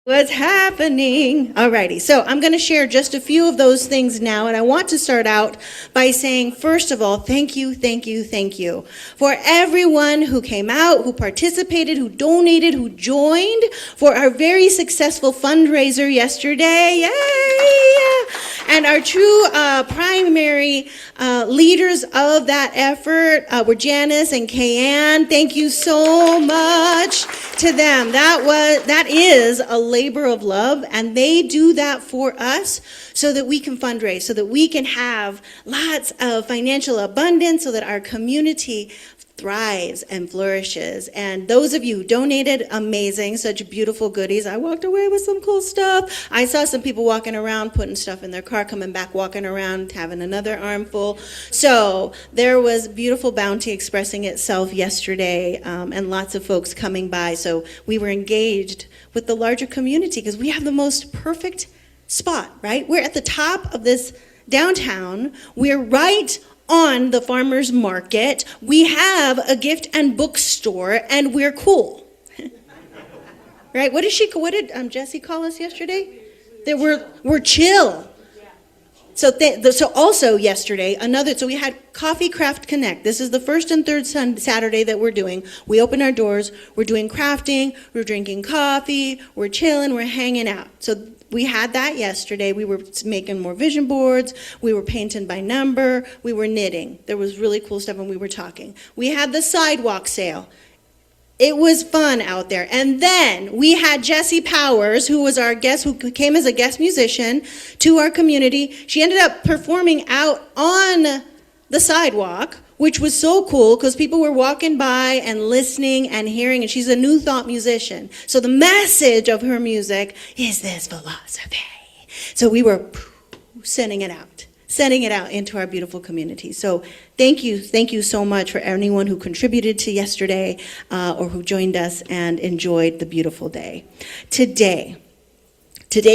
What's happening? Alrighty, so I'm going to share just a few of those things now, and I want to start out by saying, first of all, thank you for everyone who came out, who participated, who donated, who joined for our very successful fundraiser yesterday. Yay! And our true primary leaders of that effort were Janice and Kayanne. Thank you so much to them. That is a labor of love, and they do that for us so that we can fundraise, so that we can have lots of financial abundance, so that our community thrives and flourishes. And those of you who donated, amazing, such beautiful goodies. I walked away with some cool stuff. I saw some people walking around, putting stuff in their car, coming back, walking around, having another armful. So there was beautiful bounty expressing itself yesterday, and lots of folks coming by. So we were engaged with the larger community because we have the most perfect spot, right? We're at the top of this downtown. We're right on the farmer's market. We have a gift and bookstore, and we're cool. Right? What did Jesse call us yesterday? That we're chill. So also yesterday, so we had Coffee Craft Connect. This is the first and third Saturday that we're doing. We open our doors, we're doing crafting, we're drinking coffee, we're chilling, we're hanging out. So we had that yesterday. We were making more vision boards, we were painting by number, we were knitting. There was really cool stuff, and we were talking. We had the sidewalk sale. It was fun out there. And then we had Jessie Powers, who was our guest, who came as a guest musician to our community. She ended up performing out on the sidewalk, which was so cool because people were walking by and listening and hearing, and she's a New Thought musician. So the message of her music is this philosophy. So we were sending it out into our beautiful community. So thank you so much for anyone who contributed to yesterday or who joined us and enjoyed the beautiful day. Today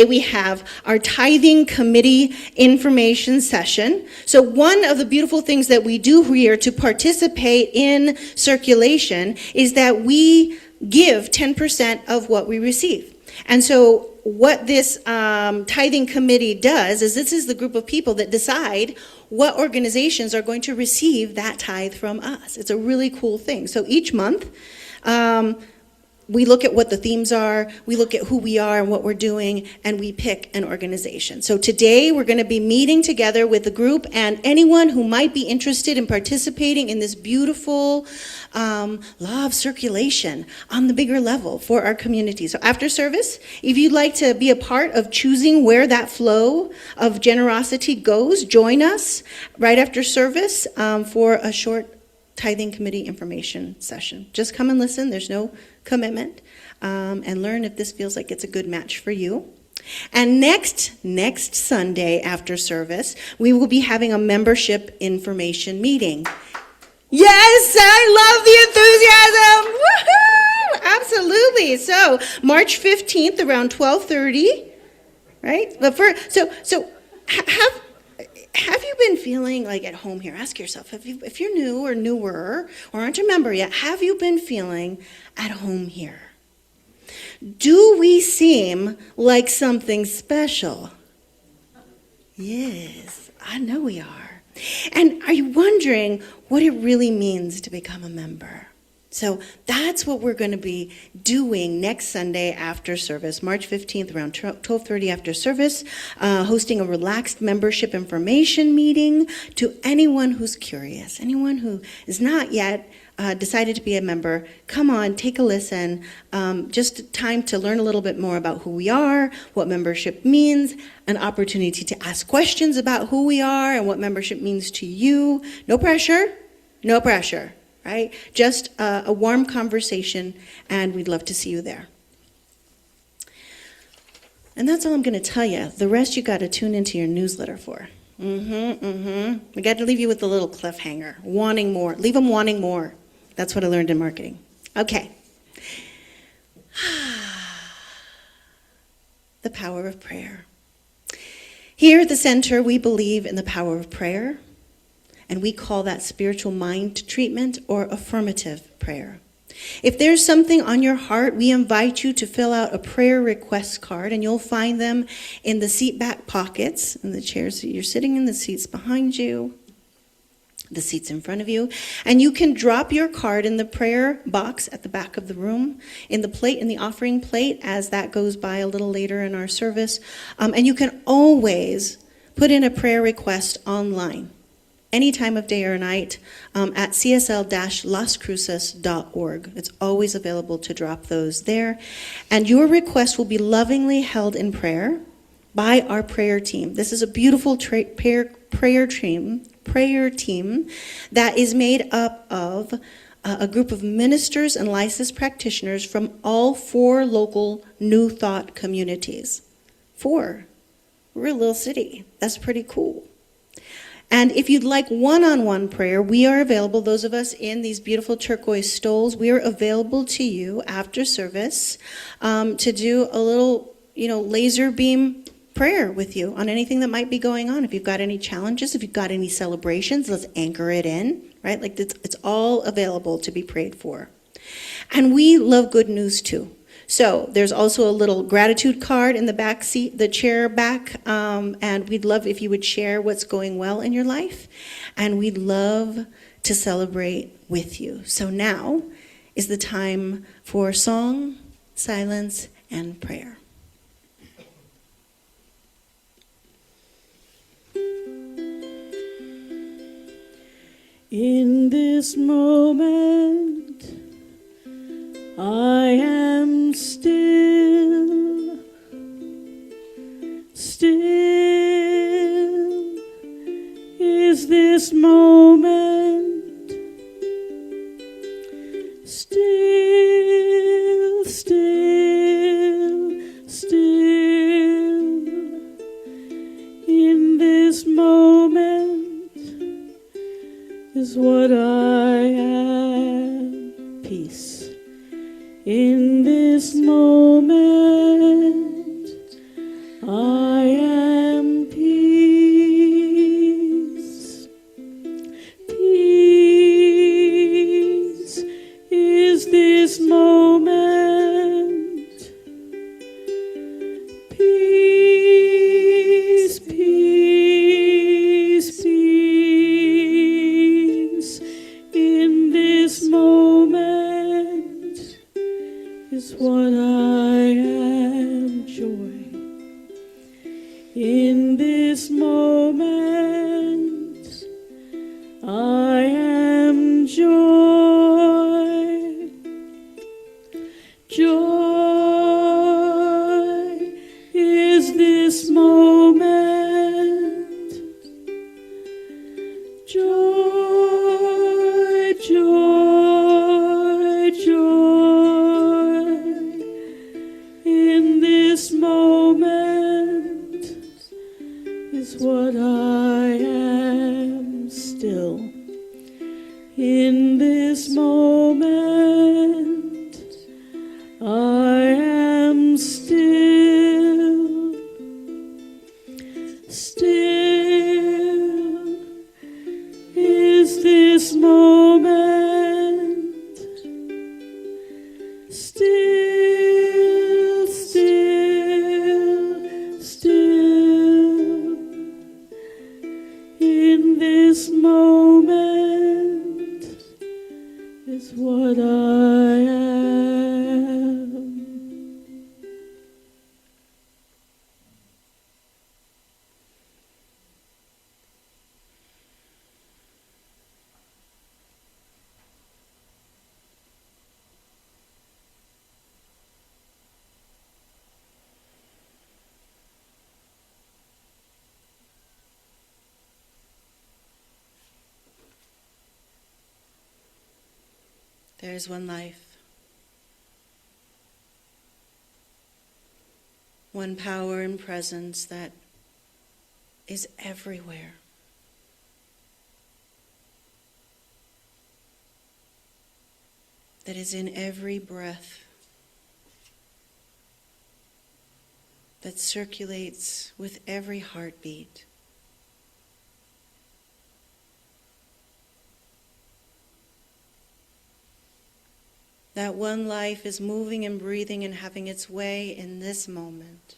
we have our tithing committee information session. So one of the beautiful things that we do here to participate in circulation is that we give 10% of what we receive. And so what this tithing committee does is this is the group of people that decide what organizations are going to receive that tithe from us. It's a really cool thing. So each month, we look at what the themes are, we look at who we are and what we're doing, and we pick an organization. So today we're going to be meeting together with the group and anyone who might be interested in participating in this beautiful law of circulation on the bigger level for our community. So after service, if you'd like to be a part of choosing where that flow of generosity goes, join us right after service for a short tithing committee information session. Just come and listen. There's no commitment, and learn if this feels like it's a good match for you. And next Sunday after service, we will be having a membership information meeting. Yes, I love the enthusiasm. Woohoo! Absolutely. So March 15th around 12:30, right? But have you been feeling like at home here? Ask yourself, if you're new or newer or aren't a member yet, have you been feeling at home here? Do we seem like something special? Yes, I know we are. And are you wondering what it really means to become a member? So that's what we're going to be doing next Sunday after service, March 15th around 12:30 after service, hosting a relaxed membership information meeting to anyone who's curious, anyone who is not yet decided to be a member. Come on, take a listen. Just time to learn a little bit more about who we are, what membership means, an opportunity to ask questions about who we are and what membership means to you. No pressure, right? Just a warm conversation, and we'd love to see you there. And that's all I'm going to tell you. The rest you got to tune into your newsletter for. We got to leave you with a little cliffhanger, wanting more. Leave them wanting more. That's what I learned in marketing. Okay. The power of prayer. Here at the center, we believe in the power of prayer. And we call that spiritual mind treatment or affirmative prayer. If there's something on your heart, we invite you to fill out a prayer request card, and you'll find them in the seat back pockets, in the chairs that you're sitting in, the seats behind you, the seats in front of you. And you can drop your card in the prayer box at the back of the room, in the plate, in the offering plate, as that goes by a little later in our service. And you can always put in a prayer request online, any time of day or night, at csl-lascruces.org. It's always available to drop those there. And your request will be lovingly held in prayer by our prayer team. This is a beautiful prayer team that is made up of a group of ministers and licensed practitioners from all 4 local New Thought communities. 4. We're a little city. That's pretty cool. And if you'd like one-on-one prayer, we are available, those of us in these beautiful turquoise stoles, we are available to you after service to do a little, laser beam prayer with you on anything that might be going on. If you've got any challenges, if you've got any celebrations, let's anchor it in, right? Like it's all available to be prayed for. And we love good news too. So there's also a little gratitude card in the back seat, the chair back, and we'd love if you would share what's going well in your life, and we'd love to celebrate with you. So now is the time for song, silence, and prayer. In this moment, I am still, still is this moment, still, still, still in this moment is what I am, peace. In this moment, I am peace. Peace is this moment. Peace, peace, peace. In this moment is what I am, joy. In this moment, I am joy. Joy is this moment. Joy, joy, joy. In this moment is what I am, still. In this moment, I am still, still is this moment, still, still, still in this moment is what I am. There is one life, one power and presence that is everywhere. That is in every breath, that circulates with every heartbeat. That one life is moving and breathing and having its way in this moment,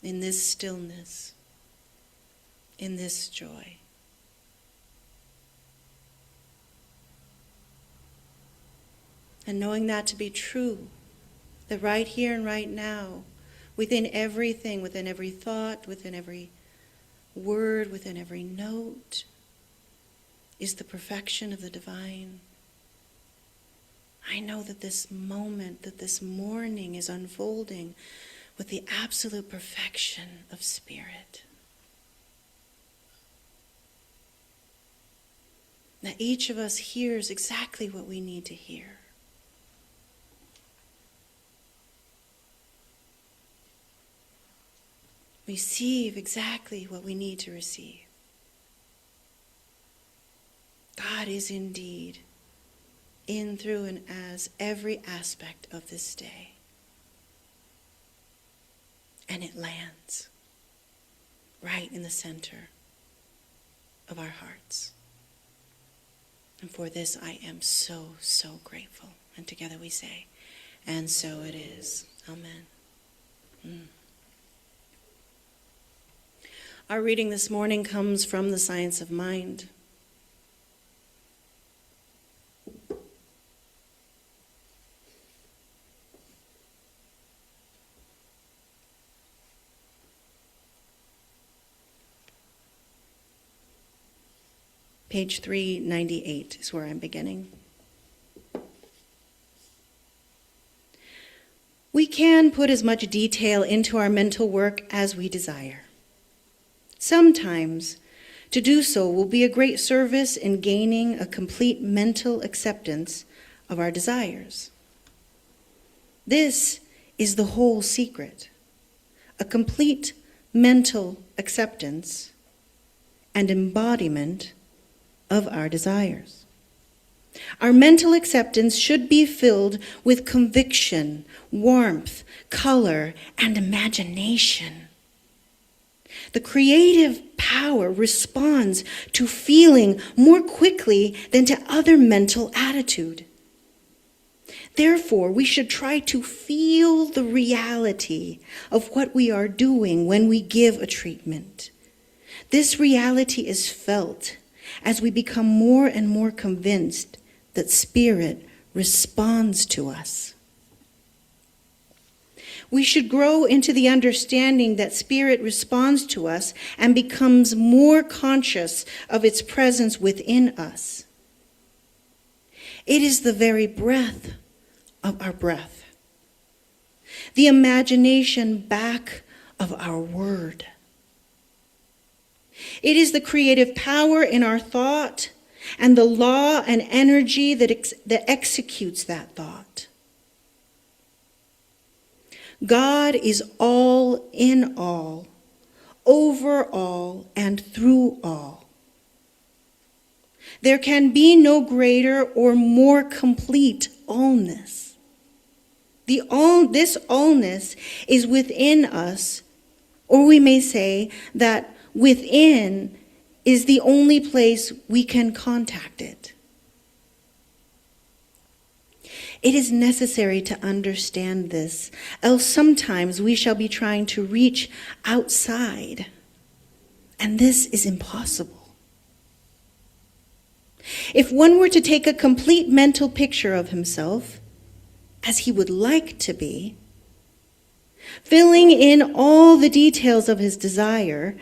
in this stillness, in this joy. And knowing that to be true, that right here and right now, within everything, within every thought, within every word, within every note, is the perfection of the divine. I know that this moment, that this morning is unfolding with the absolute perfection of spirit. That each of us hears exactly what we need to hear. Receive exactly what we need to receive. God is indeed in, through, and as every aspect of this day. And it lands right in the center of our hearts. And for this I am so, so grateful. And together we say, and so it is. Amen. Our reading this morning comes from the Science of Mind. Page 398 is where I'm beginning. We can put as much detail into our mental work as we desire. Sometimes, to do so will be a great service in gaining a complete mental acceptance of our desires. This is the whole secret, a complete mental acceptance and embodiment of our desires. Our mental acceptance should be filled with conviction, warmth, color, and imagination. The creative power responds to feeling more quickly than to other mental attitude. Therefore, we should try to feel the reality of what we are doing when we give a treatment. This reality is felt as we become more and more convinced that spirit responds to us. We should grow into the understanding that spirit responds to us and becomes more conscious of its presence within us. It is the very breath of our breath, the imagination back of our word. It is the creative power in our thought and the law and energy that executes that thought. God is all in all, over all, and through all. There can be no greater or more complete allness. This allness is within us, or we may say that within is the only place we can contact it. It is necessary to understand this, else sometimes we shall be trying to reach outside, and this is impossible. If one were to take a complete mental picture of himself, as he would like to be, filling in all the details of his desire,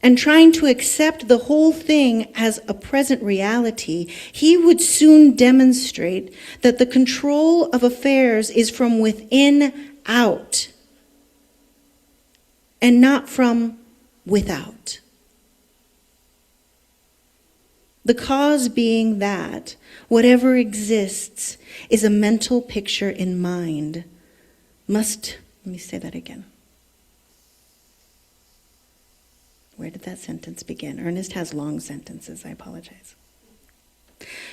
and trying to accept the whole thing as a present reality, he would soon demonstrate that the control of affairs is from within out and not from without. The cause being that whatever exists is a mental picture in mind let me say that again. Where did that sentence begin? Ernest has long sentences, I apologize.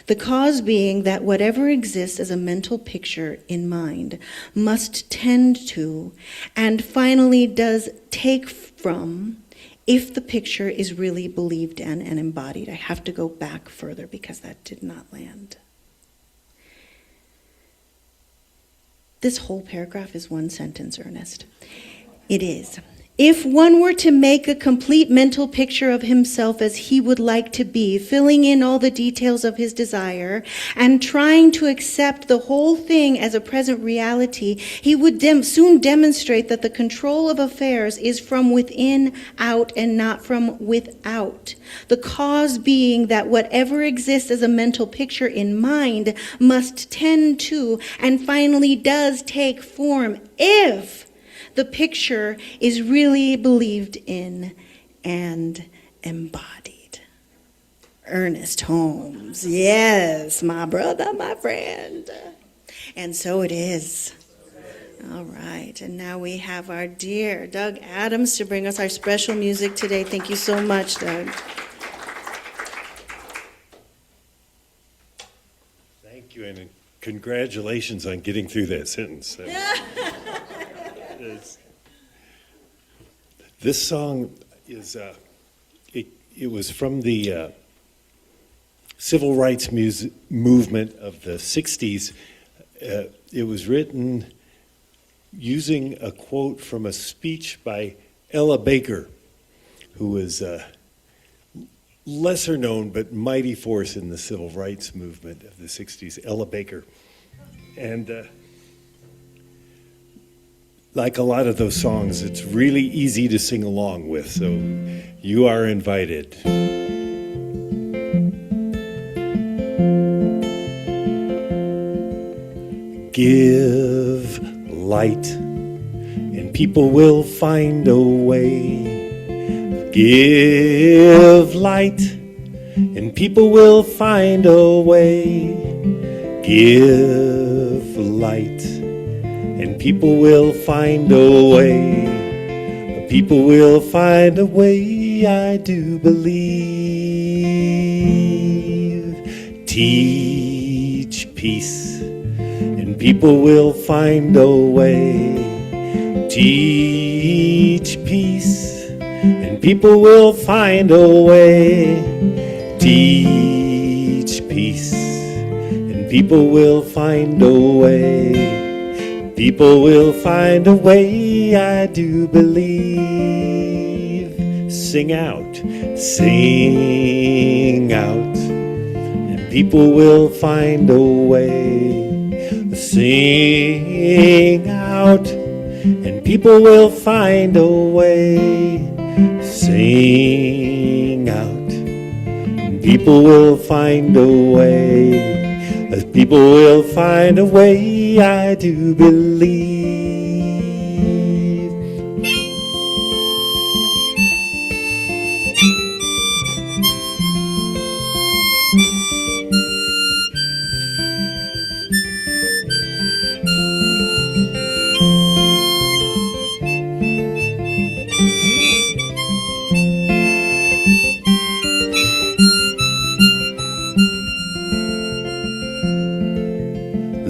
The cause being that whatever exists as a mental picture in mind must tend to, and finally does take from, if the picture is really believed in and embodied. I have to go back further because that did not land. This whole paragraph is one sentence, Ernest. It is. If one were to make a complete mental picture of himself as he would like to be, filling in all the details of his desire, and trying to accept the whole thing as a present reality, he would soon demonstrate that the control of affairs is from within out and not from without. The cause being that whatever exists as a mental picture in mind must tend to, and finally does take form, if the picture is really believed in and embodied. Ernest Holmes, yes, my brother, my friend. And so it is. All right, and now we have our dear Doug Adams to bring us our special music today. Thank you so much, Doug. Thank you, and congratulations on getting through that sentence. This song is, it was from the civil rights movement of the 60s. It was written using a quote from a speech by Ella Baker, who was a lesser known but mighty force in the civil rights movement of the 60s, Ella Baker. And like a lot of those songs, it's really easy to sing along with, so you are invited. Give light, and people will find a way. Give light, and people will find a way. Give light, and people will find a way. People will find a way, I do believe. Teach peace, and people will find a way. Teach peace, and people will find a way. Teach peace, and people will find a way. People will find a way, I do believe. Sing out, and people will find a way. Sing out, and people will find a way. Sing out, and people will find a way. As people will find a way, I do believe.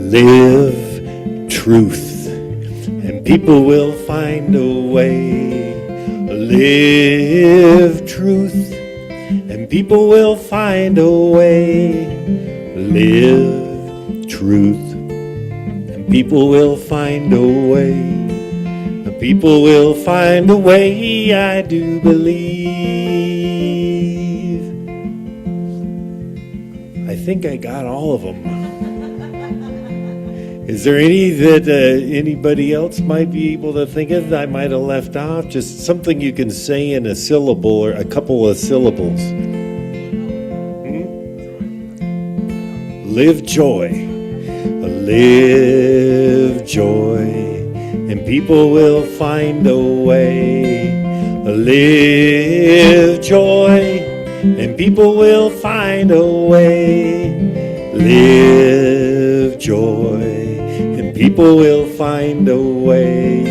Live truth, and people will find a way. Live truth, and people will find a way. Live truth, and people will find a way. People will find a way, I do believe. I think I got all of them. Is there any that anybody else might be able to think of that I might have left off? Just something you can say in a syllable or a couple of syllables. Live joy. Live joy. And people will find a way. Live joy. And people will find a way. Live joy. People will find a way.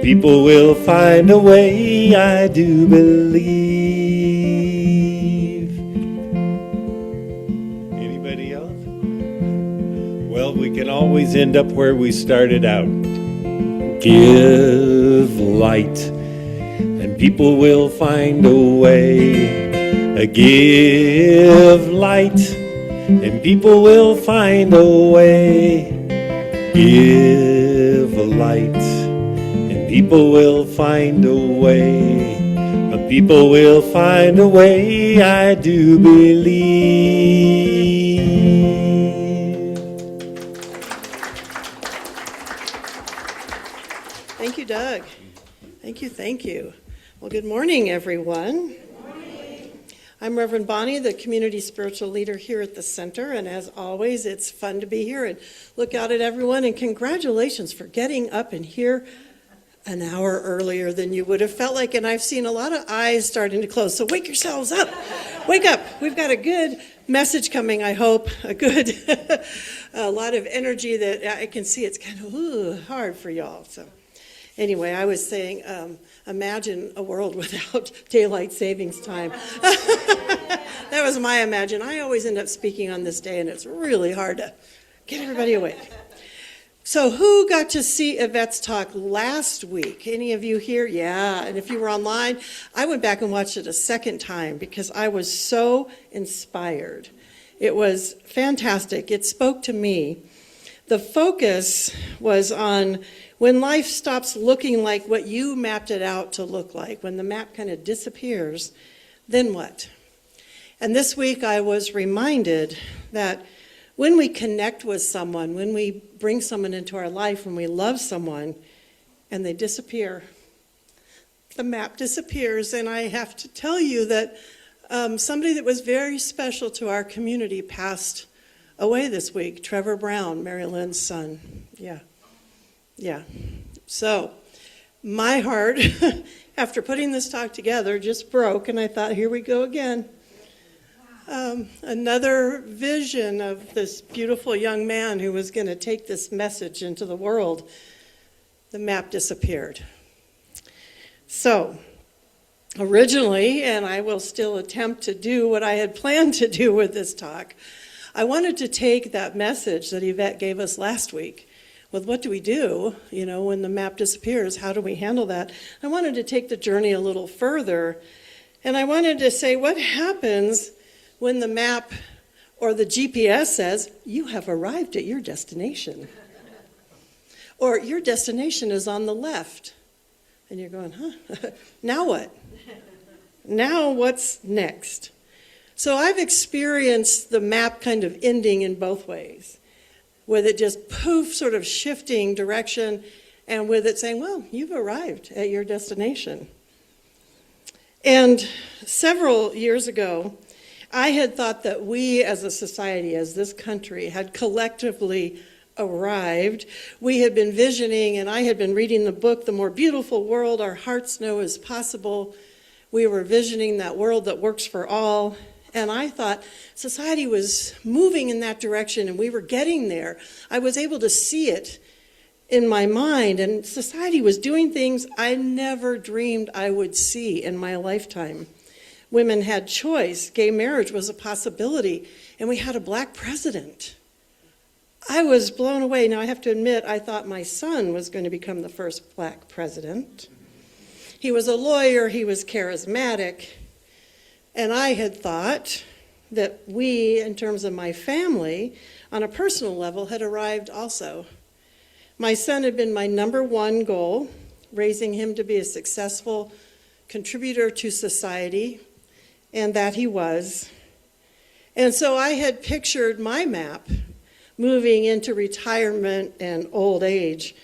People will find a way, I do believe. Anybody else? Well, we can always end up where we started out. Give light, and and people will find a way. Give light, and people will find a way. Give a light, and people will find a way. People will find a way, I do believe. Thank you, Doug. Thank you. Well, good morning, everyone. Good morning. I'm Reverend Bonnie, the community spiritual leader here at the center, and as always, it's fun to be here and look out at everyone, and congratulations for getting up and here an hour earlier than you would have felt like, and I've seen a lot of eyes starting to close, so wake yourselves up. Wake up. We've got a good message coming, I hope, a lot of energy that I can see. It's kind of hard for y'all. So anyway, I was saying, imagine a world without daylight savings time. That was my imagine. I always end up speaking on this day, and it's really hard to get everybody awake. So who got to see Yvette's talk last week? Any of you here? Yeah, and if you were online, I went back and watched it a second time because I was so inspired. It was fantastic. It spoke to me. The focus was on when life stops looking like what you mapped it out to look like, when the map kind of disappears, then what? And this week I was reminded that when we connect with someone, when we bring someone into our life, when we love someone, and they disappear, the map disappears. And I have to tell you that somebody that was very special to our community passed away this week, Trevor Brown, Mary Lynn's son. Yeah. So my heart, after putting this talk together, just broke, and I thought, here we go again. Another vision of this beautiful young man who was going to take this message into the world. The map disappeared. So, originally, and I will still attempt to do what I had planned to do with this talk, I wanted to take that message that Yvette gave us last week with what do we do, when the map disappears, how do we handle that? I wanted to take the journey a little further, and I wanted to say what happens when the map or the GPS says, you have arrived at your destination. Or your destination is on the left. And you're going, now what? Now what's next? So I've experienced the map kind of ending in both ways, with it just poof, sort of shifting direction, and with it saying, well, you've arrived at your destination. And several years ago, I had thought that we as a society, as this country, had collectively arrived. We had been visioning, and I had been reading the book, The More Beautiful World Our Hearts Know Is Possible. We were visioning that world that works for all. And I thought society was moving in that direction, and we were getting there. I was able to see it in my mind, and society was doing things I never dreamed I would see in my lifetime. Women had choice, gay marriage was a possibility, and we had a black president. I was blown away. Now, I have to admit, I thought my son was going to become the first black president. He was a lawyer, he was charismatic, and I had thought that we, in terms of my family, on a personal level, had arrived also. My son had been my number one goal, raising him to be a successful contributor to society, and that he was. And so I had pictured my map moving into retirement and old age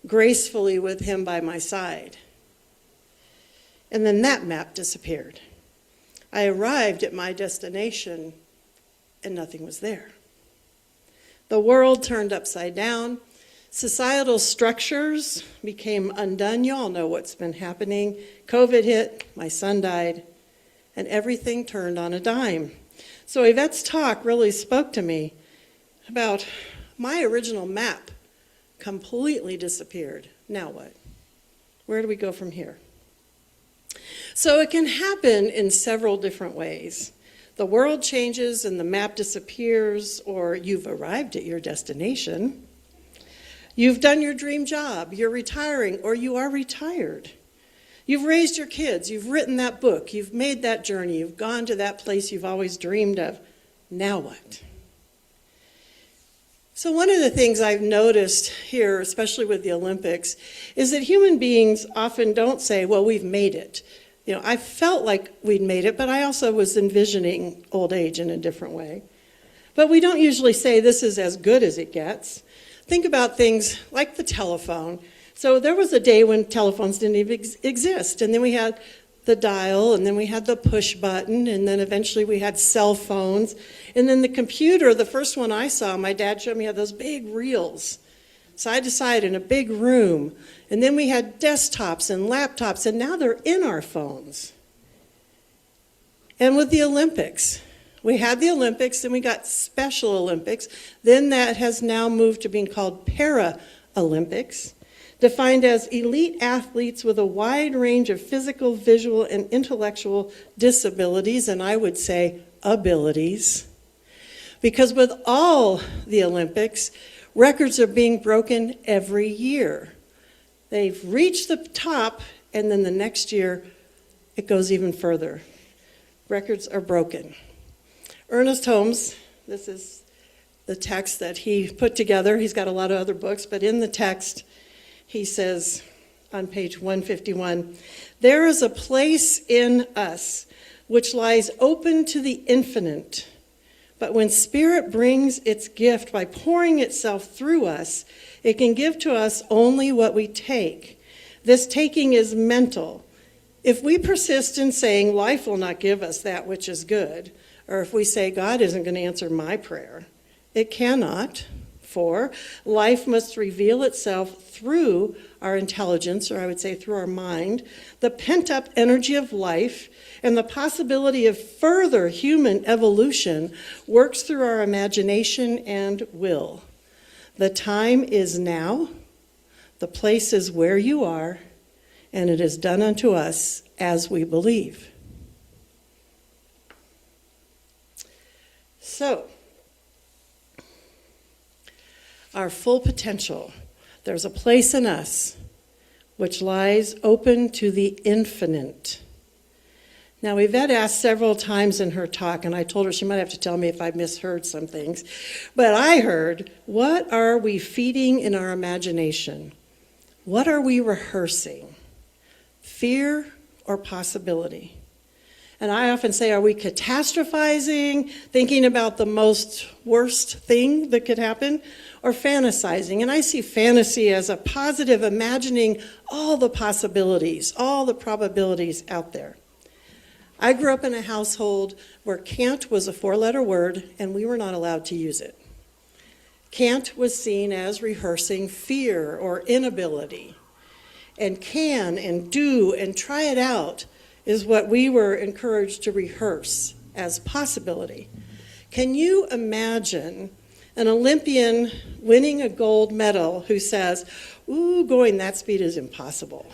gracefully with him by my side. And then that map disappeared. I arrived at my destination and nothing was there. The world turned upside down. Societal structures became undone. You all know what's been happening. COVID hit, my son died, and everything turned on a dime. So Yvette's talk really spoke to me about my original map completely disappeared. Now what? Where do we go from here? So it can happen in several different ways. The world changes and the map disappears, or you've arrived at your destination. You've done your dream job, you're retiring, or you are retired. You've raised your kids. You've written that book. You've made that journey. You've gone to that place you've always dreamed of. Now what? So one of the things I've noticed here, especially with the Olympics, is that human beings often don't say, well, we've made it. You know, I felt like we'd made it, but I also was envisioning old age in a different way. But we don't usually say this is as good as it gets. Think about things like the telephone. So there was a day when telephones didn't even exist, and then we had the dial, and then we had the push button, and then eventually we had cell phones. And then the computer, the first one I saw, my dad showed me, had those big reels, side to side in a big room. And then we had desktops and laptops, and now they're in our phones. And with the Olympics, we had the Olympics, then we got Special Olympics. Then that has now moved to being called Para-Olympics, defined as elite athletes with a wide range of physical, visual, and intellectual disabilities, and I would say abilities. Because with all the Olympics, records are being broken every year. They've reached the top, and then the next year, it goes even further. Records are broken. Ernest Holmes, this is the text that he put together. He's got a lot of other books, but in the text, he says on page 151, there is a place in us which lies open to the infinite. But when Spirit brings its gift by pouring itself through us, it can give to us only what we take. This taking is mental. If we persist in saying life will not give us that which is good, or if we say God isn't going to answer my prayer, it cannot. For life must reveal itself through our intelligence, or I would say through our mind, the pent-up energy of life, and the possibility of further human evolution works through our imagination and will. The time is now, the place is where you are, and it is done unto us as we believe. So, our full potential, there's a place in us which lies open to the infinite. Now, Yvette asked several times in her talk, and I told her she might have to tell me if I misheard some things, but I heard, what are we feeding in our imagination? What are we rehearsing? Fear or possibility? And I often say, are we catastrophizing, thinking about the most worst thing that could happen, or fantasizing? And I see fantasy as a positive, imagining all the possibilities, all the probabilities out there. I grew up in a household where can't was a 4-letter word, and we were not allowed to use it. Can't was seen as rehearsing fear or inability. And can and do and try it out is what we were encouraged to rehearse as possibility. Can you imagine an Olympian winning a gold medal who says, ooh, going that speed is impossible?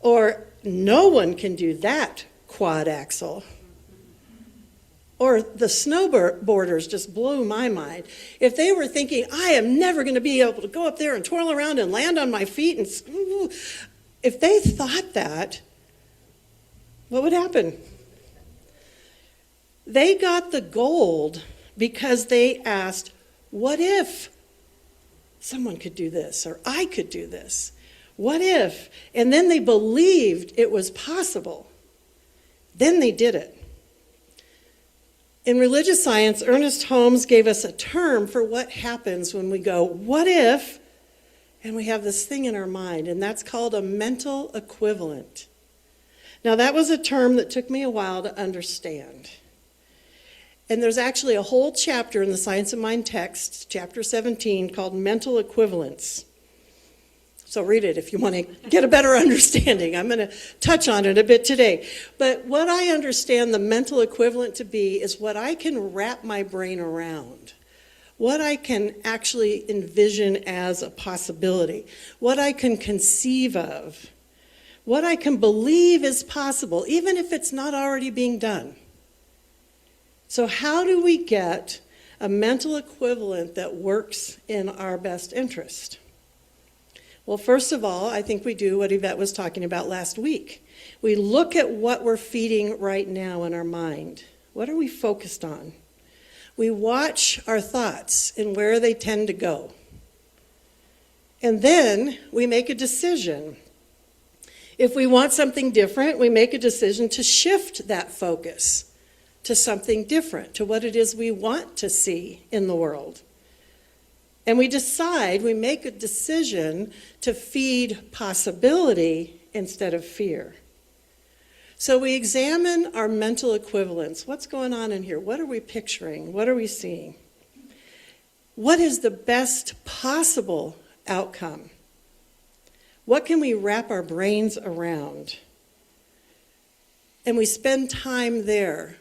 Or no one can do that quad axel. Or the snowboarders just blew my mind. If they were thinking, I am never going to be able to go up there and twirl around and land on my feet, and if they thought that, what would happen? They got the gold because they asked, what if someone could do this, or I could do this? What if? And then they believed it was possible. Then they did it. In religious science, Ernest Holmes gave us a term for what happens when we go, what if? And we have this thing in our mind, and that's called a mental equivalent. Now, that was a term that took me a while to understand. And there's actually a whole chapter in the Science of Mind text, chapter 17, called Mental Equivalence. So read it if you want to get a better understanding. I'm going to touch on it a bit today. But what I understand the mental equivalent to be is what I can wrap my brain around, what I can actually envision as a possibility, what I can conceive of, what I can believe is possible, even if it's not already being done. So how do we get a mental equivalent that works in our best interest? Well, first of all, I think we do what Yvette was talking about last week. We look at what we're feeding right now in our mind. What are we focused on? We watch our thoughts and where they tend to go. And then we make a decision. If we want something different, we make a decision to shift that focus to something different, to what it is we want to see in the world. And we make a decision to feed possibility instead of fear. So we examine our mental equivalents. What's going on in here? What are we picturing? What are we seeing? What is the best possible outcome? What can we wrap our brains around? And we spend time there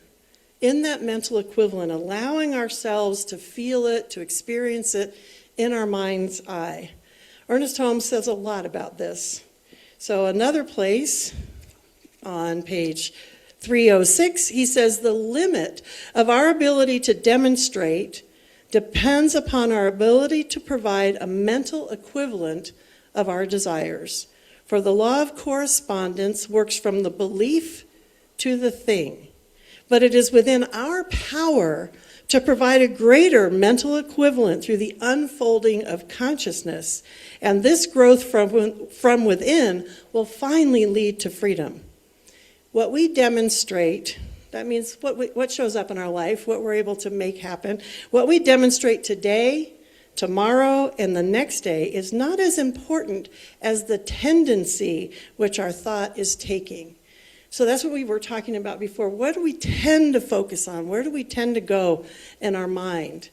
in that mental equivalent, allowing ourselves to feel it, to experience it in our mind's eye. Ernest Holmes says a lot about this. So another place on page 306, he says the limit of our ability to demonstrate depends upon our ability to provide a mental equivalent of our desires. For the law of correspondence works from the belief to the thing. But it is within our power to provide a greater mental equivalent through the unfolding of consciousness. And this growth from within will finally lead to freedom. What we demonstrate, that means what shows up in our life, what we're able to make happen. What we demonstrate today, tomorrow, and the next day is not as important as the tendency which our thought is taking. So that's what we were talking about before. What do we tend to focus on? Where do we tend to go in our mind?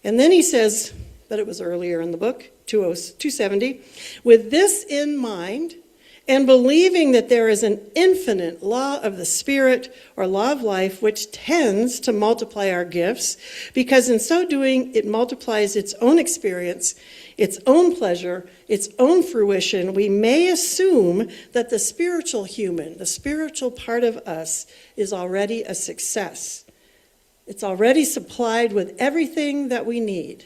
And then he says, but it was earlier in the book, 270, with this in mind, and believing that there is an infinite law of the spirit or law of life which tends to multiply our gifts, because in so doing it multiplies its own experience, its own pleasure, its own fruition, we may assume that the spiritual human, the spiritual part of us, is already a success. It's already supplied with everything that we need.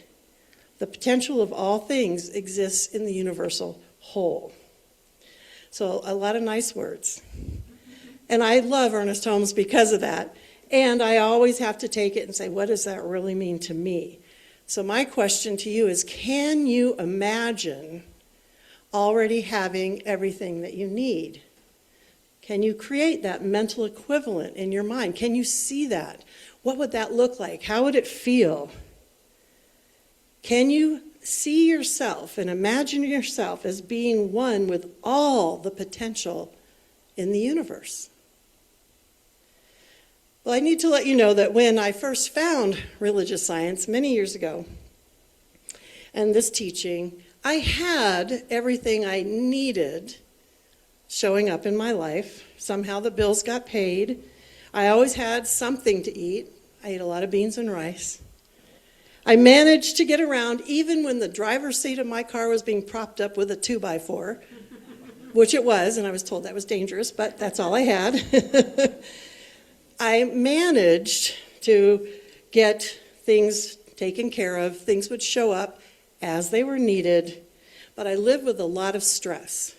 The potential of all things exists in the universal whole. So a lot of nice words. And I love Ernest Holmes because of that. And I always have to take it and say, what does that really mean to me? So my question to you is, can you imagine already having everything that you need? Can you create that mental equivalent in your mind? Can you see that? What would that look like? How would it feel? Can you see yourself and imagine yourself as being one with all the potential in the universe? Well, I need to let you know that when I first found religious science many years ago, and this teaching, I had everything I needed showing up in my life. Somehow the bills got paid. I always had something to eat. I ate a lot of beans and rice. I managed to get around even when the driver's seat of my car was being propped up with a 2x4, which it was, and I was told that was dangerous, but that's all I had. I managed to get things taken care of. Things would show up as they were needed, but I lived with a lot of stress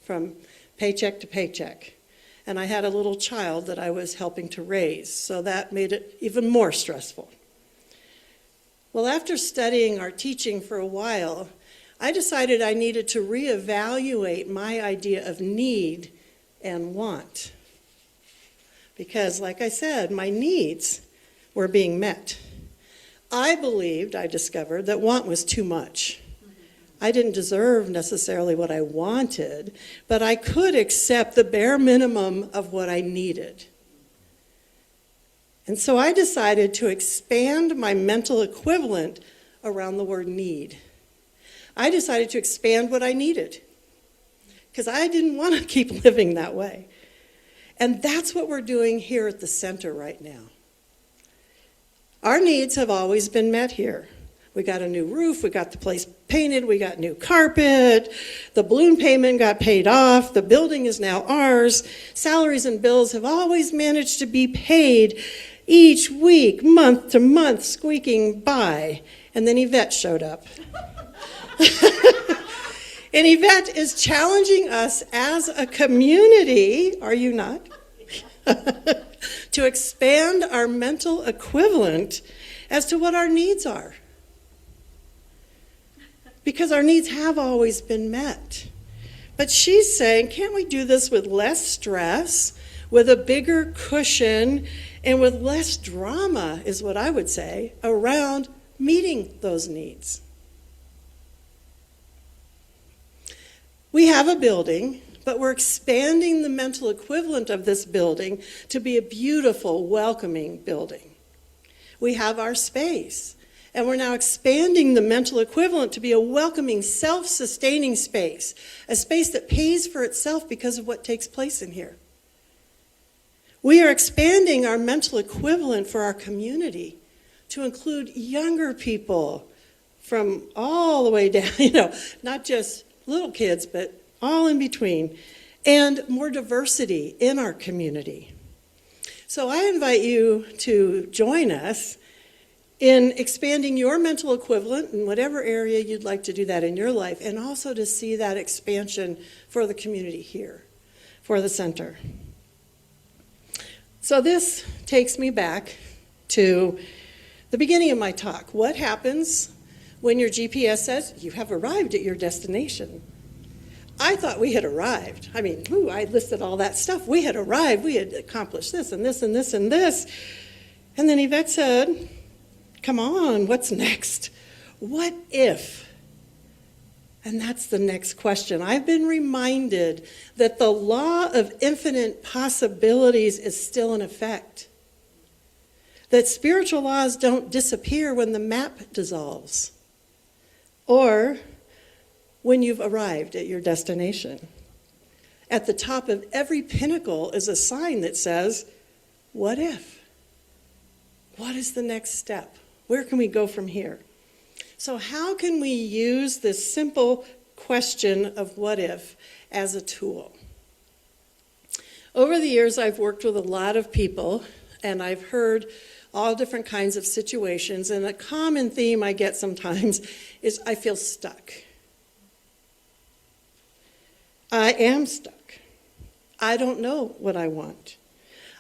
from paycheck to paycheck. And I had a little child that I was helping to raise, so that made it even more stressful. Well, after studying our teaching for a while, I decided I needed to reevaluate my idea of need and want. Because, like I said, my needs were being met. I discovered that want was too much. I didn't deserve necessarily what I wanted, but I could accept the bare minimum of what I needed. And so I decided to expand my mental equivalent around the word need. I decided to expand what I needed because I didn't want to keep living that way. And that's what we're doing here at the center right now. Our needs have always been met here. We got a new roof, we got the place painted, we got new carpet, the balloon payment got paid off, the building is now ours. Salaries and bills have always managed to be paid each week, month to month, squeaking by. And then Yvette showed up. And Yvette is challenging us as a community, are you not? To expand our mental equivalent as to what our needs are. Because our needs have always been met. But she's saying, can't we do this with less stress, with a bigger cushion, and with less drama, is what I would say, around meeting those needs? We have a building, but we're expanding the mental equivalent of this building to be a beautiful, welcoming building. We have our space, and we're now expanding the mental equivalent to be a welcoming, self-sustaining space, a space that pays for itself because of what takes place in here. We are expanding our mental equivalent for our community to include younger people from all the way down, not just little kids, but all in between, and more diversity in our community. So I invite you to join us in expanding your mental equivalent in whatever area you'd like to do that in your life, and also to see that expansion for the community here, for the center. So this takes me back to the beginning of my talk. What happens when your GPS says you have arrived at your destination? I thought we had arrived. I mean, I listed all that stuff. We had arrived. We had accomplished this and this and this and this. And then Yvette said, come on, what's next? What if? And that's the next question. I've been reminded that the law of infinite possibilities is still in effect. That spiritual laws don't disappear when the map dissolves, or when you've arrived at your destination. At the top of every pinnacle is a sign that says, what if? What is the next step? Where can we go from here? So how can we use this simple question of what if as a tool? Over the years, I've worked with a lot of people, and I've heard all different kinds of situations, and a common theme I get sometimes is I feel stuck. I am stuck. I don't know what I want.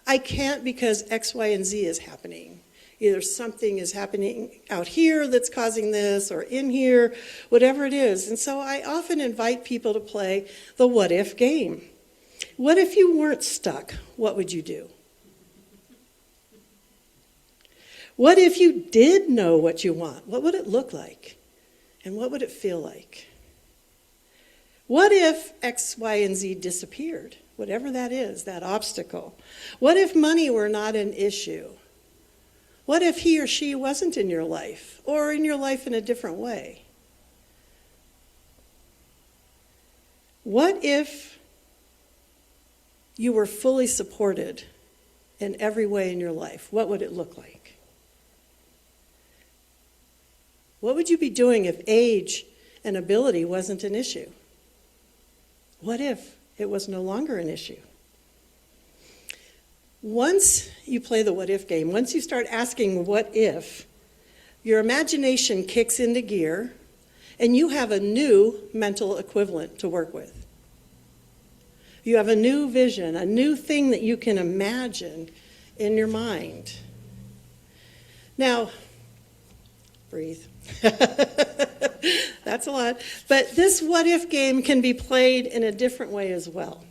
I can't because X, Y, and Z is happening. Either something is happening out here that's causing this, or in here, whatever it is. And so I often invite people to play the what if game. What if you weren't stuck? What would you do? What if you did know what you want? What would it look like? And what would it feel like? What if X, Y, and Z disappeared? Whatever that is, that obstacle. What if money were not an issue? What if he or she wasn't in your life, or in your life in a different way? What if you were fully supported in every way in your life? What would it look like? What would you be doing if age and ability wasn't an issue? What if it was no longer an issue? Once you play the what if game, once you start asking what if, your imagination kicks into gear and you have a new mental equivalent to work with. You have a new vision, a new thing that you can imagine in your mind. Now, breathe. That's a lot. But this what if game can be played in a different way as well.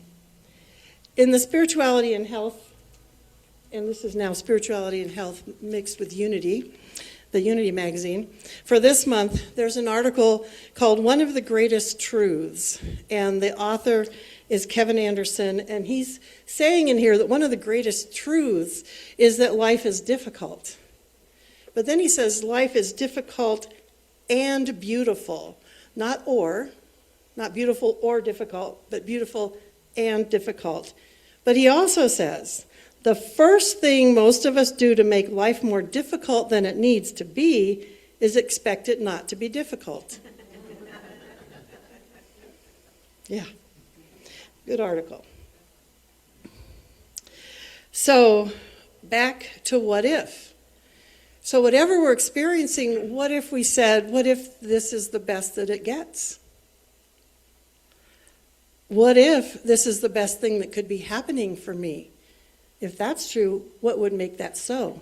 In the Spirituality and Health, and this is now Spirituality and Health mixed with Unity, the Unity magazine, for this month there's an article called One of the Greatest Truths, and the author is Kevin Anderson, and he's saying in here that one of the greatest truths is that life is difficult. But then he says life is difficult and beautiful, not beautiful or difficult, but beautiful and difficult. But he also says the first thing most of us do to make life more difficult than it needs to be is expect it not to be difficult. Yeah, good article. So back to what if. So whatever we're experiencing, what if we said, what if this is the best that it gets? what if this is the best thing that could be happening for me? If that's true, what would make that so?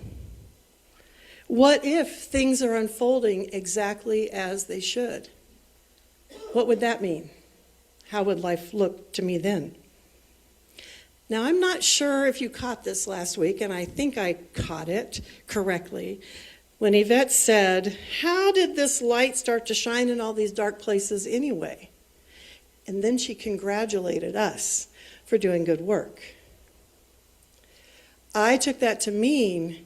What if things are unfolding exactly as they should? What would that mean? How would life look to me then? Now, I'm not sure if you caught this last week, and I think I caught it correctly, when Yvette said, how did this light start to shine in all these dark places anyway? And then she congratulated us for doing good work. I took that to mean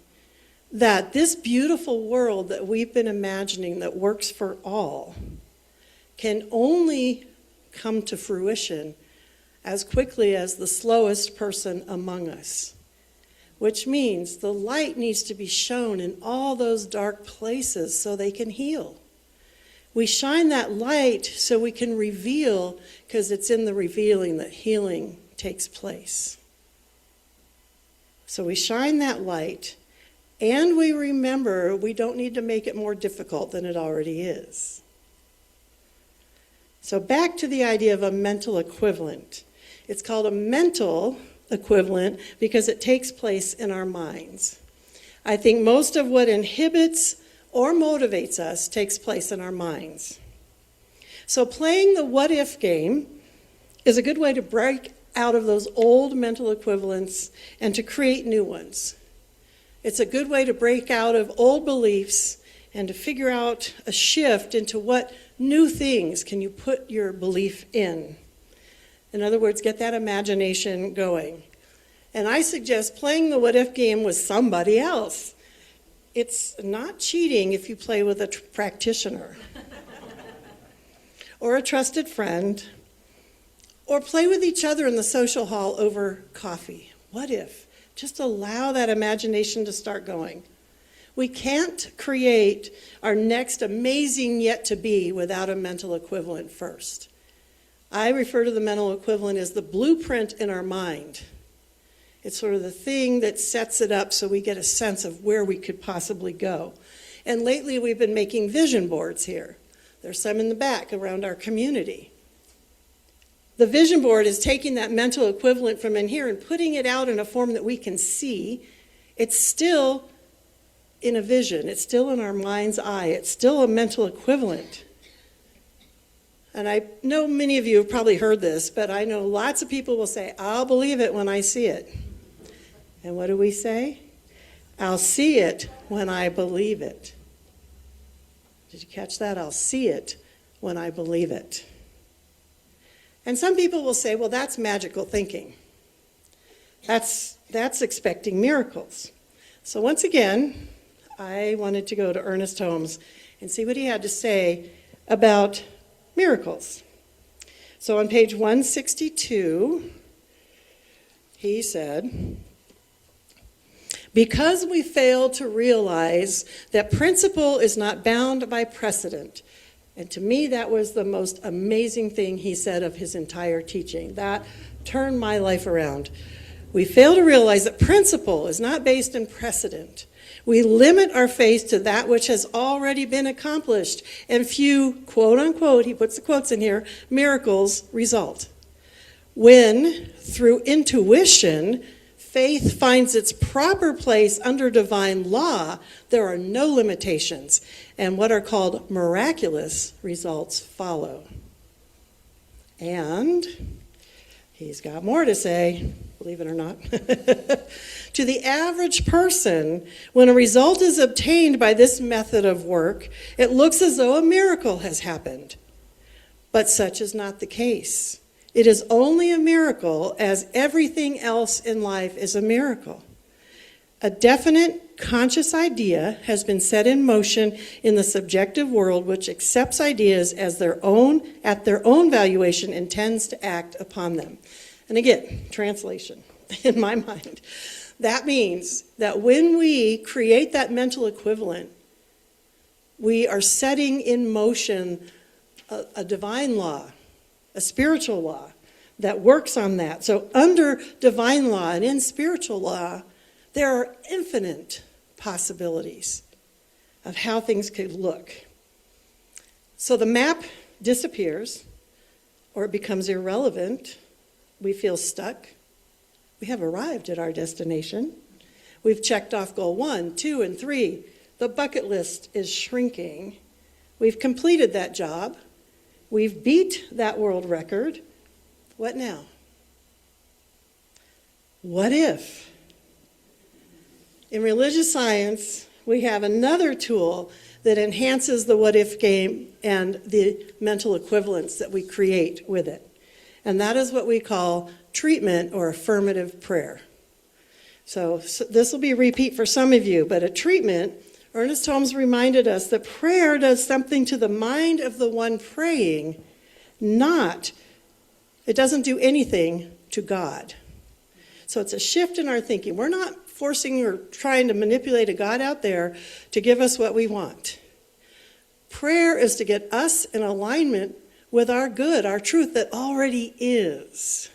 that this beautiful world that we've been imagining that works for all can only come to fruition as quickly as the slowest person among us, which means the light needs to be shown in all those dark places so they can heal. We shine that light so we can reveal, because it's in the revealing that healing takes place. So we shine that light, and we remember we don't need to make it more difficult than it already is. So back to the idea of a mental equivalent. It's called a mental equivalent because it takes place in our minds. I think most of what inhibits or motivates us takes place in our minds. So playing the what if game is a good way to break out of those old mental equivalents and to create new ones. It's a good way to break out of old beliefs and to figure out a shift into what new things can you put your belief in. In other words, get that imagination going. And I suggest playing the what if game with somebody else. It's not cheating if you play with a practitioner or a trusted friend, or play with each other in the social hall over coffee. What if? Just allow that imagination to start going. We can't create our next amazing yet to be without a mental equivalent first. I refer to the mental equivalent as the blueprint in our mind. It's sort of the thing that sets it up so we get a sense of where we could possibly go. And lately we've been making vision boards here. There's some in the back around our community. The vision board is taking that mental equivalent from in here and putting it out in a form that we can see. It's still in a vision. It's still in our mind's eye. It's still a mental equivalent. And I know many of you have probably heard this, but I know lots of people will say, I'll believe it when I see it. And what do we say? I'll see it when I believe it. Did you catch that? I'll see it when I believe it. And some people will say, well, that's magical thinking. That's expecting miracles. So once again, I wanted to go to Ernest Holmes and see what he had to say about miracles. So on page 162, he said, because we fail to realize that principle is not bound by precedent. And to me, that was the most amazing thing he said of his entire teaching. That turned my life around. We fail to realize that principle is not based in precedent. We limit our faith to that which has already been accomplished, and few, quote unquote, he puts the quotes in here, miracles result. When, through intuition, faith finds its proper place under divine law, there are no limitations, and what are called miraculous results follow. And he's got more to say, believe it or not. To the average person, when a result is obtained by this method of work, it looks as though a miracle has happened. But such is not the case. It is only a miracle as everything else in life is a miracle. A definite conscious idea has been set in motion in the subjective world, which accepts ideas as their own, at their own valuation, and tends to act upon them. And again, translation in my mind. That means that when we create that mental equivalent, we are setting in motion a divine law, a spiritual law that works on that. So under divine law and in spiritual law, there are infinite possibilities of how things could look. So the map disappears. or it becomes irrelevant, we feel stuck. We have arrived at our destination. We've checked off goal 1, 2, and 3. The bucket list is shrinking. We've completed that job. We've beat that world record. What now? What if? In religious science, we have another tool that enhances the what if game and the mental equivalence that we create with it. And that is what we call treatment or affirmative prayer. So this will be a repeat for some of you, but a treatment, Ernest Holmes reminded us that prayer does something to the mind of the one praying, it doesn't do anything to God. So it's a shift in our thinking. We're not forcing or trying to manipulate a God out there to give us what we want. Prayer is to get us in alignment with our good, our truth that already is.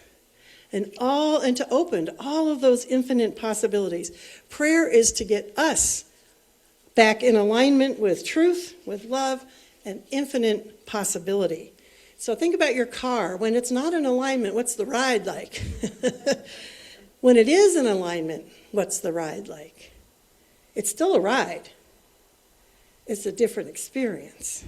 And to open to all of those infinite possibilities. Prayer is to get us back in alignment with truth, with love, and infinite possibility. So think about your car. When it's not in alignment, what's the ride like? When it is in alignment, what's the ride like? It's still a ride. It's a different experience.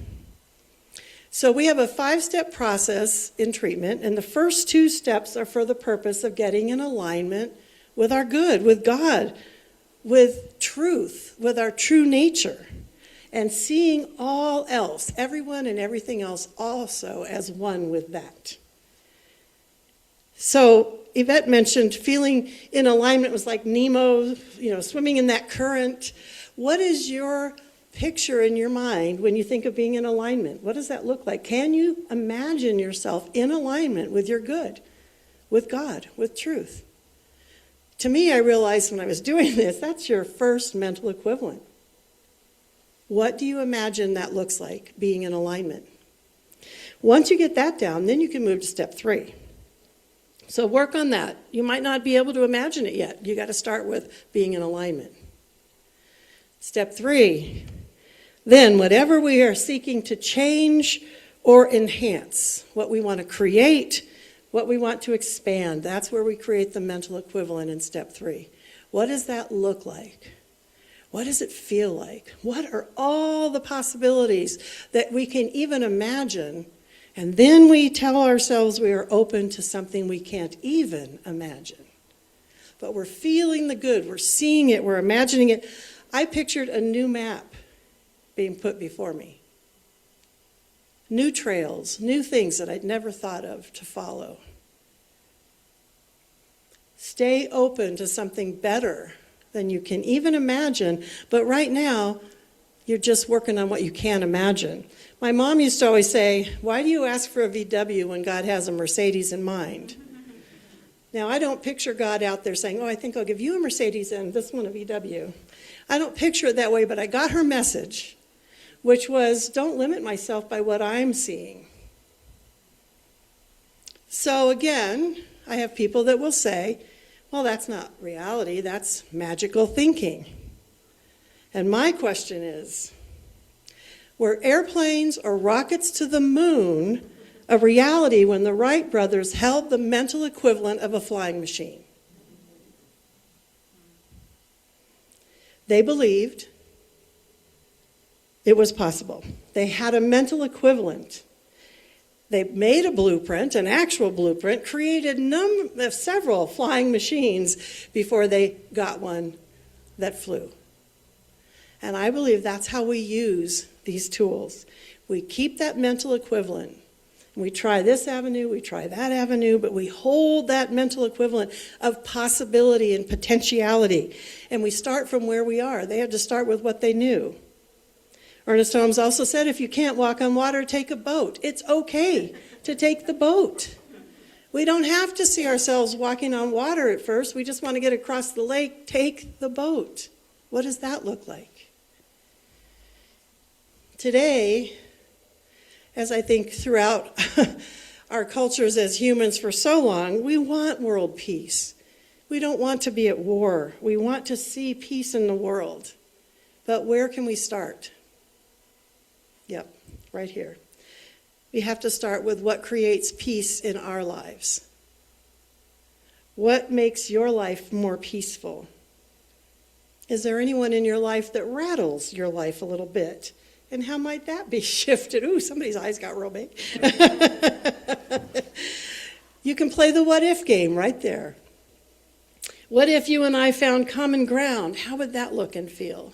So we have a 5-step process in treatment, and the first 2 steps are for the purpose of getting in alignment with our good, with God, with truth, with our true nature, and seeing all else, everyone and everything else also as one with that. So Yvette mentioned feeling in alignment was like Nemo, swimming in that current. What is your picture in your mind when you think of being in alignment? What does that look like? Can you imagine yourself in alignment with your good, with God, with truth? To me, I realized when I was doing this, that's your first mental equivalent. What do you imagine that looks like, being in alignment? Once you get that down, then you can move to step 3. So work on that. You might not be able to imagine it yet. You got to start with being in alignment. Step 3, then whatever we are seeking to change or enhance, what we want to create, what we want to expand, that's where we create the mental equivalent in step 3. What does that look like? What does it feel like? What are all the possibilities that we can even imagine? And then we tell ourselves we are open to something we can't even imagine. But we're feeling the good, we're seeing it, we're imagining it. I pictured a new map being put before me. New trails, new things that I'd never thought of to follow. Stay open to something better than you can even imagine, but right now, you're just working on what you can imagine. My mom used to always say, why do you ask for a VW when God has a Mercedes in mind? Now, I don't picture God out there saying, I think I'll give you a Mercedes and this one a VW. I don't picture it that way, but I got her message, which was, don't limit myself by what I'm seeing. So again, I have people that will say, well, that's not reality, that's magical thinking. And my question is, were airplanes or rockets to the moon a reality when the Wright brothers held the mental equivalent of a flying machine? They believed it was possible. They had a mental equivalent. They made a blueprint, an actual blueprint, created several flying machines before they got one that flew. And I believe that's how we use these tools. We keep that mental equivalent. We try this avenue, we try that avenue, but we hold that mental equivalent of possibility and potentiality. And we start from where we are. They had to start with what they knew. Ernest Holmes also said, if you can't walk on water, take a boat. It's okay to take the boat. We don't have to see ourselves walking on water at first. We just want to get across the lake. Take the boat. What does that look like? Today, as I think throughout our cultures as humans for so long, we want world peace. We don't want to be at war. We want to see peace in the world. But where can we start? Yep, right here. we have to start with what creates peace in our lives. What makes your life more peaceful? Is there anyone in your life that rattles your life a little bit? And how might that be shifted? Ooh, somebody's eyes got real big. You can play the what if game right there. What if you and I found common ground? How would that look and feel?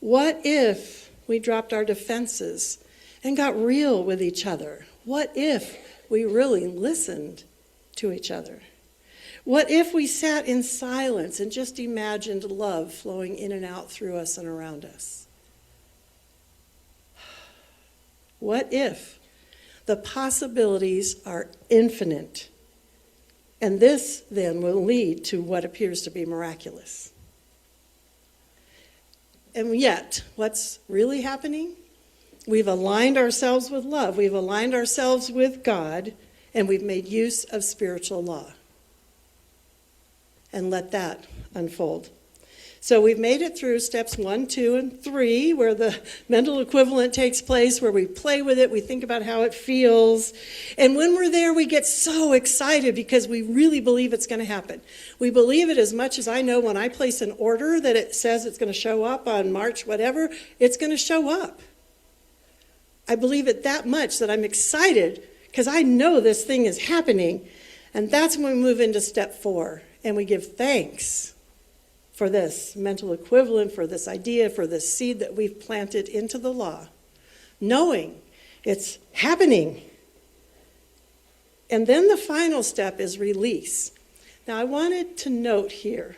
What if we dropped our defenses and got real with each other? What if we really listened to each other? What if we sat in silence and just imagined love flowing in and out through us and around us? What if the possibilities are infinite? And this then will lead to what appears to be miraculous. And yet, what's really happening? We've aligned ourselves with love. We've aligned ourselves with God, and we've made use of spiritual law. And let that unfold. So we've made it through steps 1, 2, and 3, where the mental equivalent takes place, where we play with it, we think about how it feels. And when we're there, we get so excited because we really believe it's going to happen. We believe it as much as I know when I place an order that it says it's going to show up on March whatever, it's going to show up. I believe it that much that I'm excited because I know this thing is happening. And that's when we move into step 4. And we give thanks for this mental equivalent, for this idea, for this seed that we've planted into the law, knowing it's happening. And then the final step is release. Now, I wanted to note here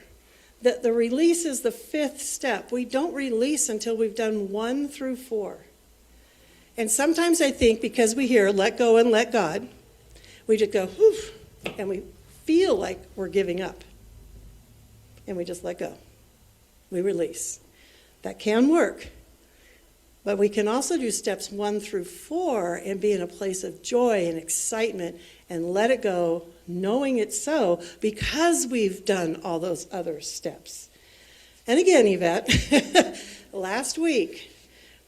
that the release is the 5th step. We don't release until we've done 1 through 4. And sometimes I think because we hear let go and let God, we just go, whew, and we feel like we're giving up. And we just let go. We release. That can work. But we can also do steps 1 through 4 and be in a place of joy and excitement and let it go, knowing it's so, because we've done all those other steps. And again, Yvette, last week,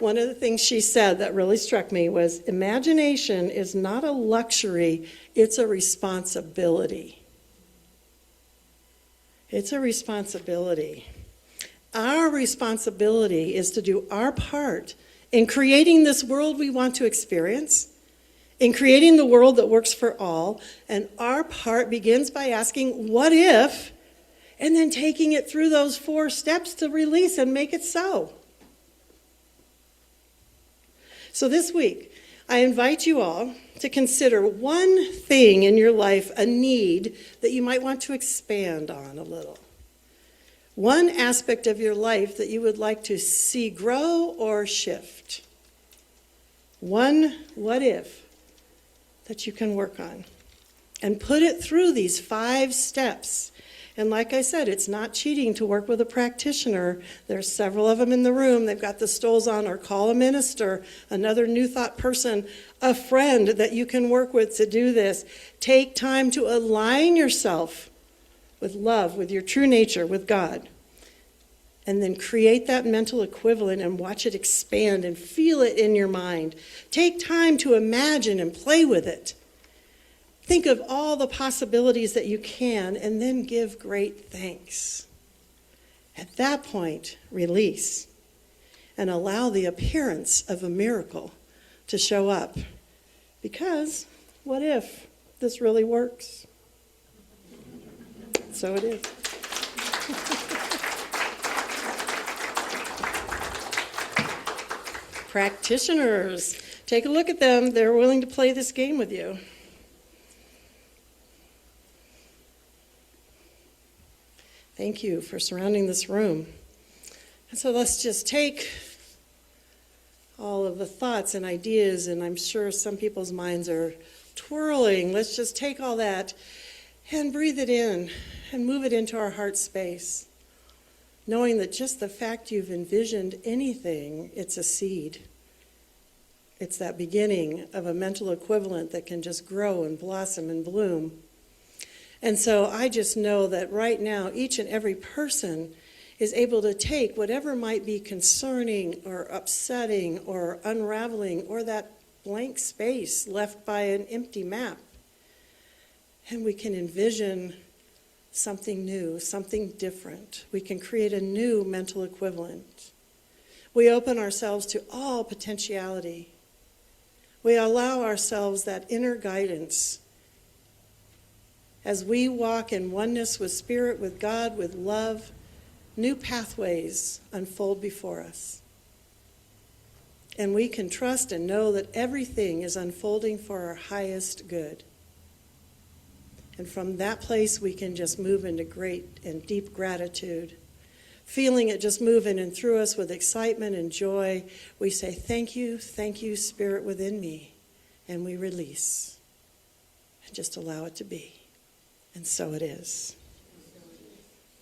one of the things she said that really struck me was imagination is not a luxury, it's a responsibility. It's a responsibility. Our responsibility is to do our part in creating this world we want to experience, in creating the world that works for all, and our part begins by asking, what if, and then taking it through those 4 steps to release and make it so. So this week, I invite you all to consider one thing in your life, a need that you might want to expand on a little. One aspect of your life that you would like to see grow or shift. One what if that you can work on. And put it through these 5 steps. And like I said, it's not cheating to work with a practitioner. There's several of them in the room. They've got the stoles on, or call a minister, another New Thought person, a friend that you can work with to do this. Take time to align yourself with love, with your true nature, with God. And then create that mental equivalent and watch it expand and feel it in your mind. Take time to imagine and play with it. Think of all the possibilities that you can, and then give great thanks. At that point, release and allow the appearance of a miracle to show up. Because what if this really works? So it is. Practitioners, take a look at them. They're willing to play this game with you. Thank you for surrounding this room. And so let's just take all of the thoughts and ideas, and I'm sure some people's minds are twirling. Let's just take all that and breathe it in and move it into our heart space, knowing that just the fact you've envisioned anything, it's a seed. It's that beginning of a mental equivalent that can just grow and blossom and bloom. And so I just know that right now, each and every person is able to take whatever might be concerning or upsetting or unraveling or that blank space left by an empty map. And we can envision something new, something different. We can create a new mental equivalent. We open ourselves to all potentiality. We allow ourselves that inner guidance as we walk in oneness with Spirit, with God, with love. New pathways unfold before us. And we can trust and know that everything is unfolding for our highest good. And from that place, we can just move into great and deep gratitude. Feeling it just move in and through us with excitement and joy, we say, thank you, Spirit within me. And we release. And just allow it to be. And so it is.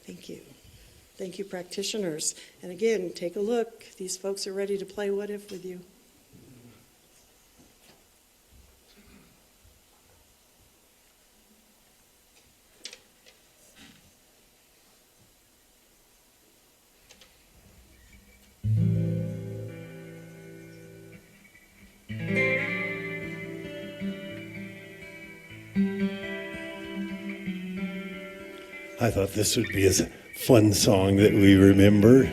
Thank you. Thank you, practitioners. And again, take a look. These folks are ready to play What If with you. I thought this would be a fun song that we remember.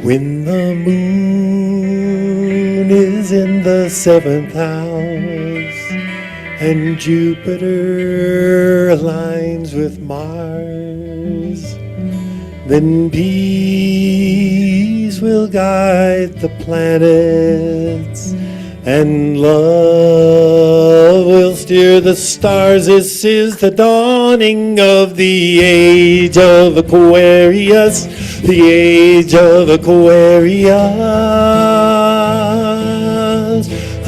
When the moon is in the 7th house and Jupiter aligns with Mars, then peace will guide the planets, and love will steer the stars. This is the dawning of the age of Aquarius, the age of Aquarius,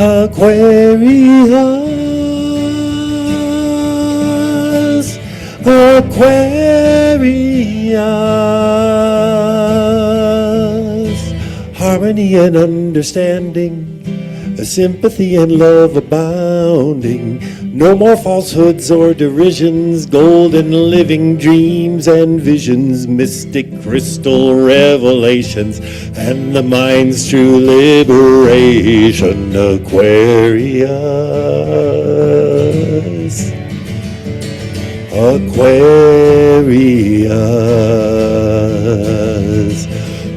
Aquarius, Aquarius. Harmony and understanding, sympathy and love abounding. No more falsehoods or derisions, golden living dreams and visions, mystic crystal revelations, and the mind's true liberation. Aquarius, Aquarius.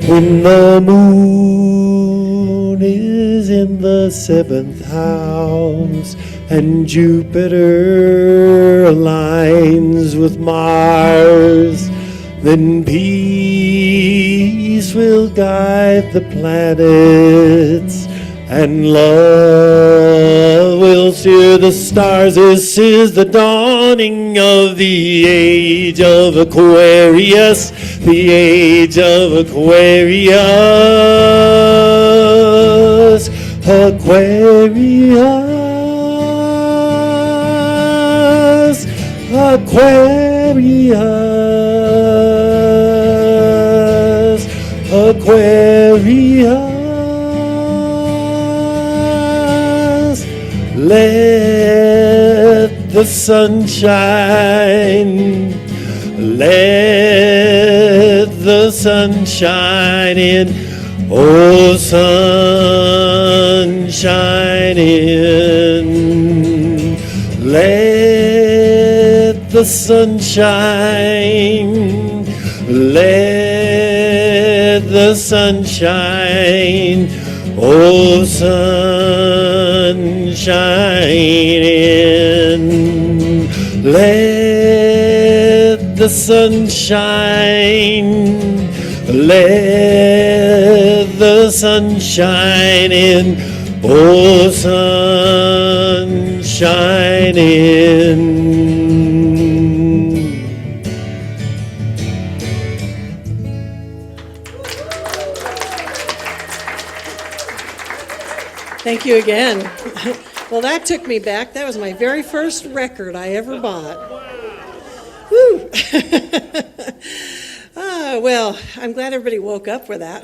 When the moon is in the 7th house and Jupiter aligns with Mars, then peace will guide the planets, and love will steer the stars. This is the dawning of the age of Aquarius, the age of Aquarius, Aquarius, Aquarius, Aquarius. Let the sun shine, let the sun shine in, oh sun shine in. Let the sun shine, let the sun shine, oh sun shine in. Let the sun shine, let the sun shine in, oh sun shine in. Thank you again. Well, that took me back. That was my very first record I ever bought. Woo! Well, I'm glad everybody woke up for that.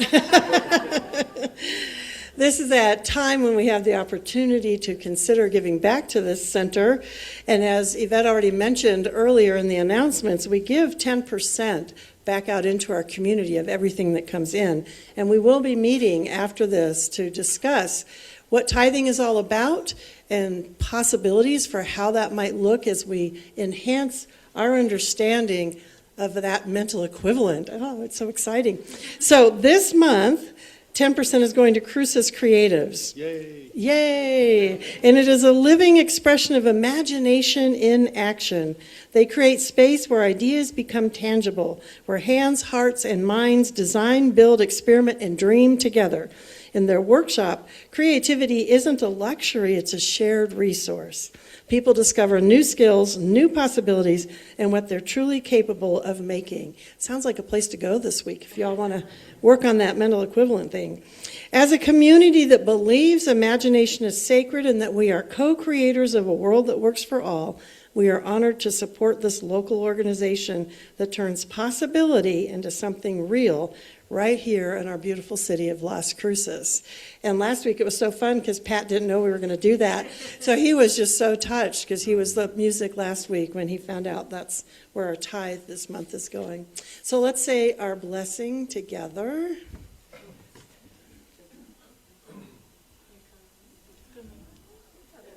This is that time when we have the opportunity to consider giving back to this center. And as Yvette already mentioned earlier in the announcements, we give 10% back out into our community of everything that comes in. And we will be meeting after this to discuss what tithing is all about and possibilities for how that might look as we enhance our understanding of that mental equivalent. Oh, it's so exciting. So this month, 10% is going to Cruces Creatives. Yay. Yay! And it is a living expression of imagination in action. They create space where ideas become tangible, where hands, hearts, and minds design, build, experiment, and dream together. In their workshop, creativity isn't a luxury, it's a shared resource. People discover new skills, new possibilities, and what they're truly capable of making. Sounds like a place to go this week if y'all want to work on that mental equivalent thing. As a community that believes imagination is sacred and that we are co-creators of a world that works for all, we are honored to support this local organization that turns possibility into something real right here in our beautiful city of Las Cruces. And last week it was so fun because Pat didn't know we were going to do that. So he was just so touched because he was the music last week when he found out that's where our tithe this month is going. So let's say our blessing together.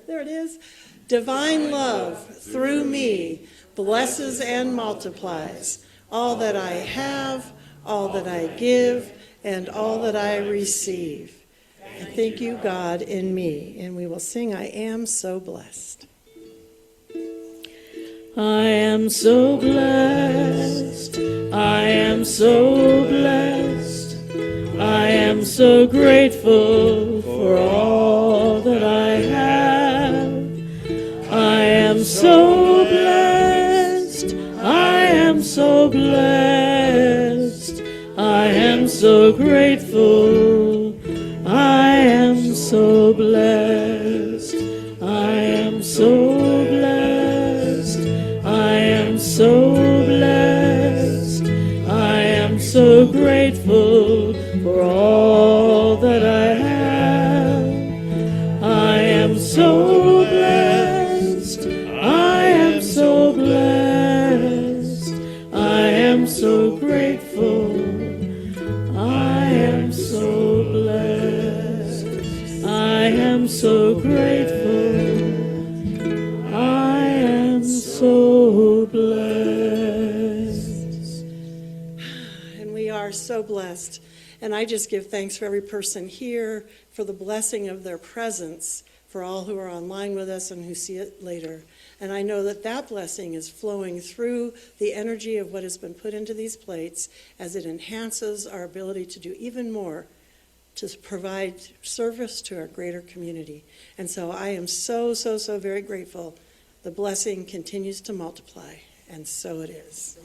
There it is. Divine love through me blesses and multiplies all that I have, all that I give, and all that I receive. And thank you, God, in me. And we will sing, I am so blessed. I am so blessed. I am so blessed. I am so grateful for all that I have. I am so blessed. I am so blessed. I am so grateful. I am so blessed. I am so blessed. I am so blessed. I am so grateful for all that I have. I am so blessed. I am so blessed. I am so grateful. I am so blessed. I am so grateful. I am so blessed. And we are so blessed. And I just give thanks for every person here, for the blessing of their presence, for all who are online with us and who see it later. And I know that that blessing is flowing through the energy of what has been put into these plates as it enhances our ability to do even more to provide service to our greater community. And so I am so, so, so very grateful. The blessing continues to multiply, and so it is.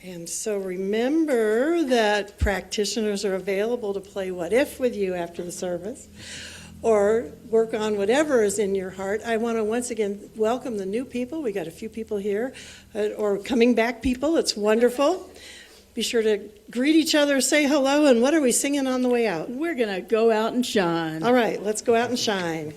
And so remember that practitioners are available to play What If with you after the service, or work on whatever is in your heart. I want to once again welcome the new people. We got a few people here, or coming back people. It's wonderful. Be sure to greet each other, say hello, and what are we singing on the way out? We're going to go out and shine. All right, let's go out and shine.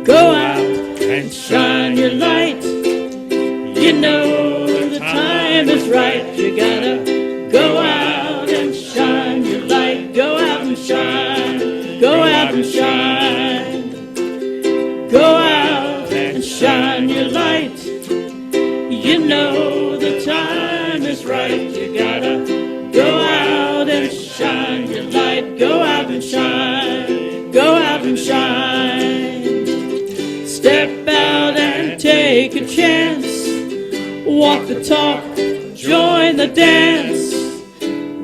Go out and shine your light. You know the time is right. You gotta go out and shine your light. Go out and shine. Go out and shine. Go out and shine your light. You know the time is right. You gotta go out and shine your light. Go out and shine. Go out and shine. Step out and take a chance. Walk the talk, join the dance.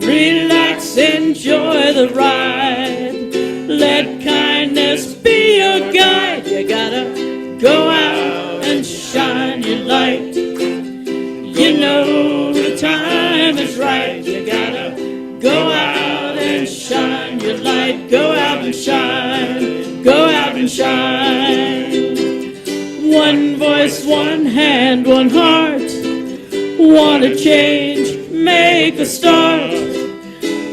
Relax, enjoy the ride. Let kindness be your guide. You gotta go out and shine your light. You know the time is right. You gotta go out and shine your light. Go out and shine. Go out and shine. One voice, one hand, one heart. want to change, make a start.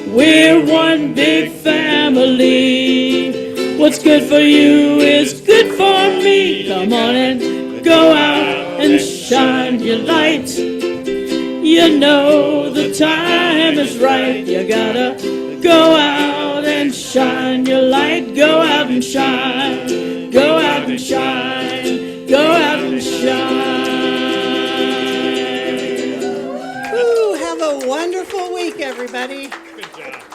We're one big family. What's good for you is good for me. Come on and go out and shine your light. You know the time is right. You gotta go out and shine your light. Go out and shine. Go out and shine. Go out and shine. Ooh, have a wonderful week, everybody. Good job.